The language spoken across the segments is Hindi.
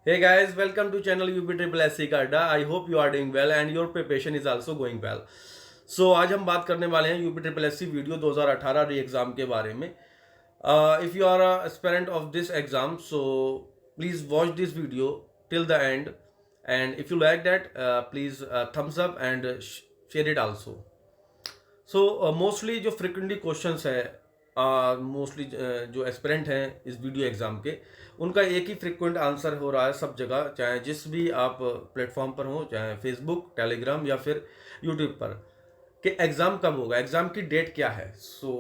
Hey guys, welcome to channel UP Triple SC Carda. I hope you are doing well and your preparation is also going well. So आज हम बात करने वाले हैं UP triple S C video 2018 re exam के बारे में. If you are a aspirant of this exam so please watch this video till the end and if you like that please thumbs up and share it also. So mostly जो फ्रिक्वेंटली क्वेश्चंस है मोस्टली जो एस्पिरेंट हैं इस वीडियो एग्ज़ाम के, उनका एक ही फ्रिक्वेंट आंसर हो रहा है सब जगह, चाहे जिस भी आप प्लेटफॉर्म पर हो, चाहे फेसबुक, टेलीग्राम या फिर यूट्यूब पर, कि एग्ज़ाम कब होगा, एग्ज़ाम की डेट क्या है. So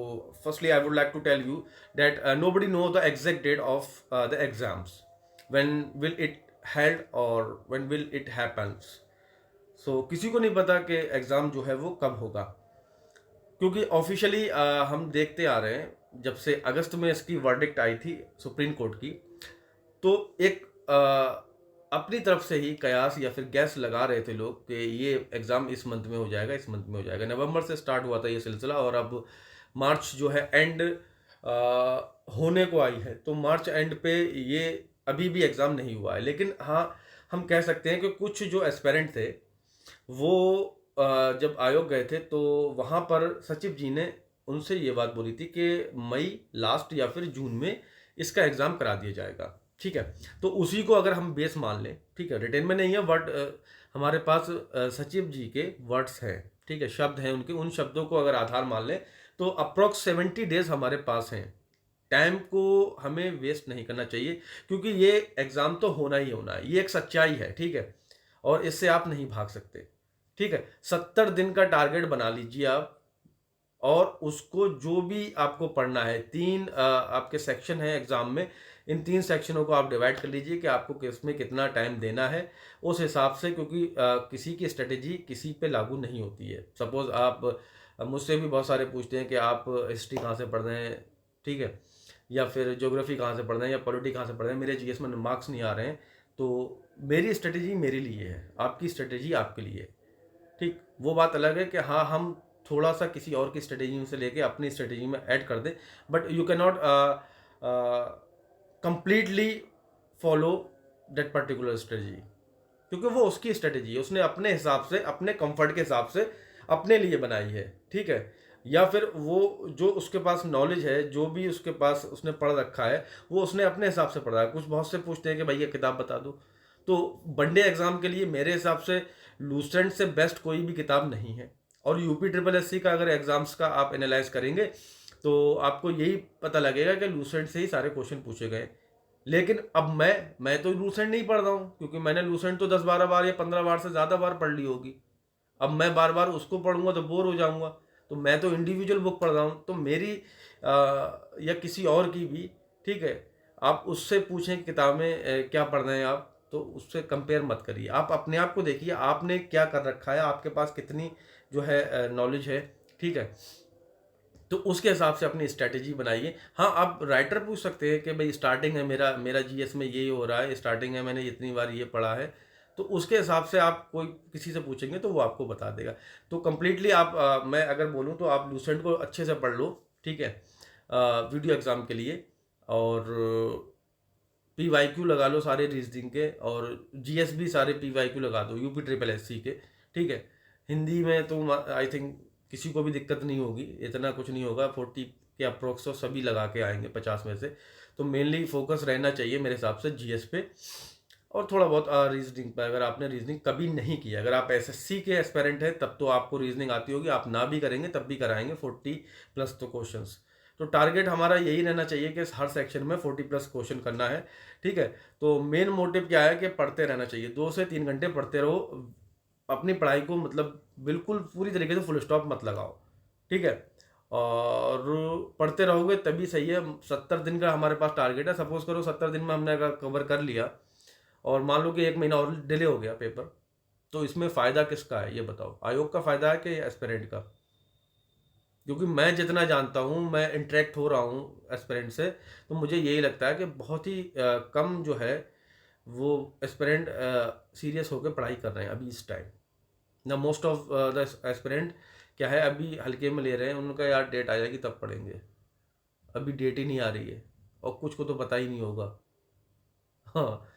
firstly I would like to tell you that nobody know the exact date of the exams. When will it held और व्हेन विल इट हैपन्स. सो किसी को नहीं पता कि एग्ज़ाम जो है वो कब होगा, क्योंकि ऑफिशियली हम देखते आ रहे हैं जब से अगस्त में इसकी वर्डिक्ट आई थी सुप्रीम कोर्ट की, तो एक अपनी तरफ से ही कयास या फिर गैस लगा रहे थे लोग कि ये एग्ज़ाम इस मंथ में हो जाएगा, इस मंथ में हो जाएगा. नवंबर से स्टार्ट हुआ था ये सिलसिला और अब मार्च जो है एंड होने को आई है, तो मार्च एंड पे ये अभी भी एग्ज़ाम नहीं हुआ है. लेकिन हाँ, हम कह सकते हैं कि कुछ जो एस्पेरेंट थे वो जब आयोग गए थे तो वहाँ पर सचिव जी ने उनसे ये बात बोली थी कि मई लास्ट या फिर जून में इसका एग्ज़ाम करा दिया जाएगा. ठीक है, तो उसी को अगर हम बेस मान लें, ठीक है, रिटेन में नहीं है बट हमारे पास सचिव जी के वर्ड्स हैं, ठीक है, शब्द हैं उनके, उन शब्दों को अगर आधार मान लें तो अप्रॉक्स 70 डेज हमारे पास हैं. टाइम को हमें वेस्ट नहीं करना चाहिए, क्योंकि ये एग्ज़ाम तो होना ही होना है, ये एक सच्चाई है. ठीक है, और इससे आप नहीं भाग सकते. ठीक है, 70 दिन का टारगेट बना लीजिए आप, और उसको जो भी आपको पढ़ना है, तीन आपके सेक्शन है एग्जाम में, इन तीन सेक्शनों को आप डिवाइड कर लीजिए कि आपको किसमें कितना टाइम देना है उस हिसाब से, क्योंकि किसी की स्ट्रेटेजी किसी पे लागू नहीं होती है. सपोज आप मुझसे भी बहुत सारे पूछते हैं कि आप हिस्ट्री कहाँ से पढ़ रहे हैं, ठीक है, या फिर ज्योग्राफी कहाँ से पढ़ रहे हैं या पॉलिटी कहाँ से पढ़ रहे हैं, मेरे जीएस में मार्क्स नहीं आ रहे हैं. तो मेरी स्ट्रेटेजी मेरे लिए है, आपकी स्ट्रेटेजी आपके लिए है. ठीक, वो बात अलग है कि हाँ, हम थोड़ा सा किसी और की स्ट्रेटेजी से लेके अपनी स्ट्रेटेजी में ऐड कर दें, but you can not completely follow that particular strategy, क्योंकि वो उसकी स्ट्रेटेजी है, उसने अपने हिसाब से, अपने कंफर्ट के हिसाब से अपने लिए बनाई है. ठीक है, या फिर वो जो उसके पास नॉलेज है, जो भी उसके पास उसने पढ़ रखा है, वो उसने अपने हिसाब से पढ़ा है. कुछ बहुत से पूछते हैं कि भैया किताब बता दो, तो वनडे एग्जाम के लिए मेरे हिसाब से लूसेंट से बेस्ट कोई भी किताब नहीं है. और यूपी ट्रिपल एस सी का अगर एग्जाम्स का आप एनालाइज करेंगे तो आपको यही पता लगेगा कि लूसेंट से ही सारे क्वेश्चन पूछे गए. लेकिन अब मैं तो लूसेंट नहीं पढ़ रहा हूँ, क्योंकि मैंने लूसेंट तो 10-12 बार या 15 बार से ज़्यादा बार पढ़ ली होगी. अब मैं बार बार उसको पढ़ूंगा तो बोर हो जाऊंगा. तो मैं तो इंडिविजुअल बुक पढ़ रहा हूँ, तो मेरी या किसी और की भी, ठीक है, आप उससे पूछें कि किताबें क्या पढ़ रहे हैं आप, तो उससे कंपेयर मत करिए. आप अपने आप को देखिए, आपने क्या कर रखा है, आपके पास कितनी जो है नॉलेज है. ठीक है, तो उसके हिसाब से अपनी स्ट्रैटेजी बनाइए. हाँ, आप राइटर पूछ सकते हैं कि भाई स्टार्टिंग है, मेरा मेरा जीएस में ये हो रहा है, स्टार्टिंग है, मैंने इतनी बार ये पढ़ा है, तो उसके हिसाब से आप कोई किसी से पूछेंगे तो वो आपको बता देगा. तो कम्प्लीटली आप मैं अगर बोलूँ तो आप लूसेंट को अच्छे से पढ़ लो. ठीक है, वीडियो एग्ज़ाम के लिए, और पी वाई क्यू लगा लो सारे रीजनिंग के, और जीएस भी सारे पी वाई क्यू लगा दो यूपी ट्रिपल एस सी के. ठीक है, हिंदी में तो आई थिंक किसी को भी दिक्कत नहीं होगी, इतना कुछ नहीं होगा, 40 के अप्रोक्स तो सभी लगा के आएंगे 50 में से. तो मेनली फोकस रहना चाहिए मेरे हिसाब से जीएस पे, और थोड़ा बहुत रीजनिंग पे. अगर आपने रीजनिंग कभी नहीं किया, अगर आप एसएससी के एस्पेरेंट हैं तब तो आपको रीजनिंग आती होगी, आप ना भी करेंगे तब भी कराएंगे 40+ तो क्वेश्चंस. तो टारगेट हमारा यही रहना चाहिए कि हर सेक्शन में 40+ क्वेश्चन करना है. ठीक है, तो मेन मोटिव क्या है कि पढ़ते रहना चाहिए, 2 से 3 घंटे पढ़ते रहो. अपनी पढ़ाई को मतलब बिल्कुल पूरी तरीके से फुल स्टॉप मत लगाओ. ठीक है, और पढ़ते रहोगे तभी सही है. 70 दिन का हमारे पास टारगेट है. सपोज करो 70 दिन में हमने अगर कवर कर लिया, और मान लो कि 1 महीना और डिले हो गया पेपर, तो इसमें फ़ायदा किसका है ये बताओ, आयोग का फ़ायदा है कि एस्पिरेंट का? क्योंकि मैं जितना जानता हूँ, मैं इंटरेक्ट हो रहा हूँ एस्पिरेंट से, तो मुझे यही लगता है कि बहुत ही कम जो है वो एस्पिरेंट सीरियस होकर पढ़ाई कर रहे हैं अभी इस टाइम. ना मोस्ट ऑफ द एस्पिरेंट क्या है, अभी हल्के में ले रहे हैं, उनका यार डेट आ जाएगी तब पढ़ेंगे. अभी डेट ही नहीं आ रही है, और कुछ को तो पता ही नहीं होगा. हाँ,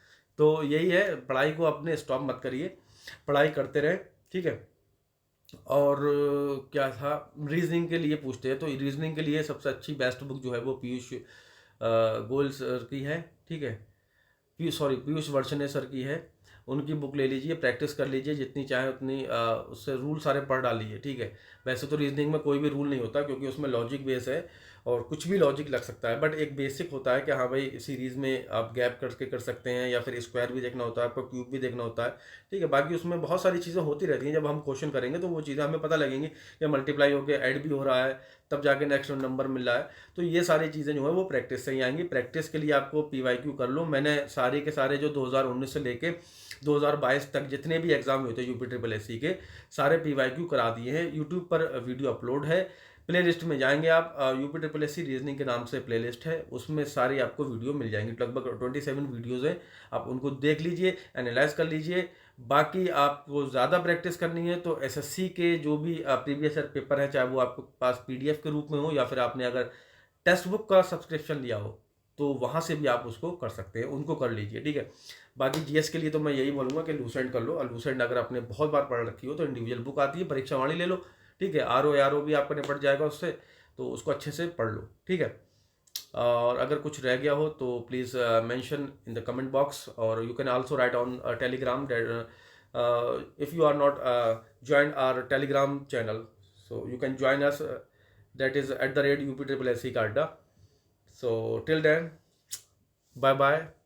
तो यही है, पढ़ाई को अपने स्टॉप मत करिए, पढ़ाई करते रहें, ठीक है। और क्या था, रीजनिंग के लिए पूछते हैं, तो रीजनिंग के लिए सबसे अच्छी बेस्ट बुक जो है वो पीयूष गोयल सर की है, ठीक है। पीयूष वर्चने सर की है, उनकी बुक ले लीजिए, प्रैक्टिस कर लीजिए जितनी चाहे उतनी, उससे रूल सारे पढ़ डालिए, ठीक है। वैसे तो रीजनिंग में कोई भी रूल नहीं होता, क्योंकि उसमें लॉजिक बेस है और कुछ भी लॉजिक लग सकता है, बट एक बेसिक होता है कि हाँ भाई सीरीज में आप गैप करके कर सकते हैं, या फिर स्क्वायर भी देखना होता है, आपको क्यूब भी देखना होता है, ठीक है। बाकी उसमें बहुत सारी चीज़ें होती रहती हैं, जब हम क्वेश्चन करेंगे तो वो चीज़ें हमें पता लगेंगी कि मल्टीप्लाई होकर ऐड भी हो रहा है, तब जाके नेक्स्ट नंबर मिल रहा है। तो ये सारी चीज़ें जो है वो प्रैक्टिस से ही आएंगी। प्रैक्टिस के लिए आपको PYQ कर लो, मैंने सारे के सारे जो 2019 से लेके 2022 तक जितने भी एग्जाम हुए थे UP SSC के, सारे PYQ करा दिए हैं। यूट्यूब पर वीडियो अपलोड है, प्ले लिस्ट में जाएंगे आप, UP SSC रीजनिंग के नाम से प्ले लिस्ट है, उसमें सारी आपको वीडियो मिल जाएंगी, लगभग 27 वीडियोज़ हैं, आप उनको देख लीजिए, एनालाइज कर लीजिए। बाकी आपको ज़्यादा प्रैक्टिस करनी है तो SSC के जो भी प्रीवियस ईयर पेपर है, चाहे वो आपके पास PDF के रूप में हो, या फिर आपने अगर टेक्स्ट बुक का सब्सक्रिप्शन लिया हो, तो वहाँ से भी आप उसको कर सकते हैं, उनको कर लीजिए, ठीक है। बाकी GS के लिए तो मैं यही बोलूँगा कि लूसेंट कर लो, और लूसेंट अगर आपने बहुत बार पढ़ रखी हो तो इंडिविजुअल बुक आती है, परीक्षा वाणी ले लो, ठीक है। RO भी आपका निपट जाएगा उससे, तो उसको अच्छे से पढ़ लो, ठीक है। और अगर कुछ रह गया हो तो please mention in the comment box, और you can also write on Telegram, if you are not joined our telegram channel, so you can join us, that is @UPSSC Carda. So till then, bye bye.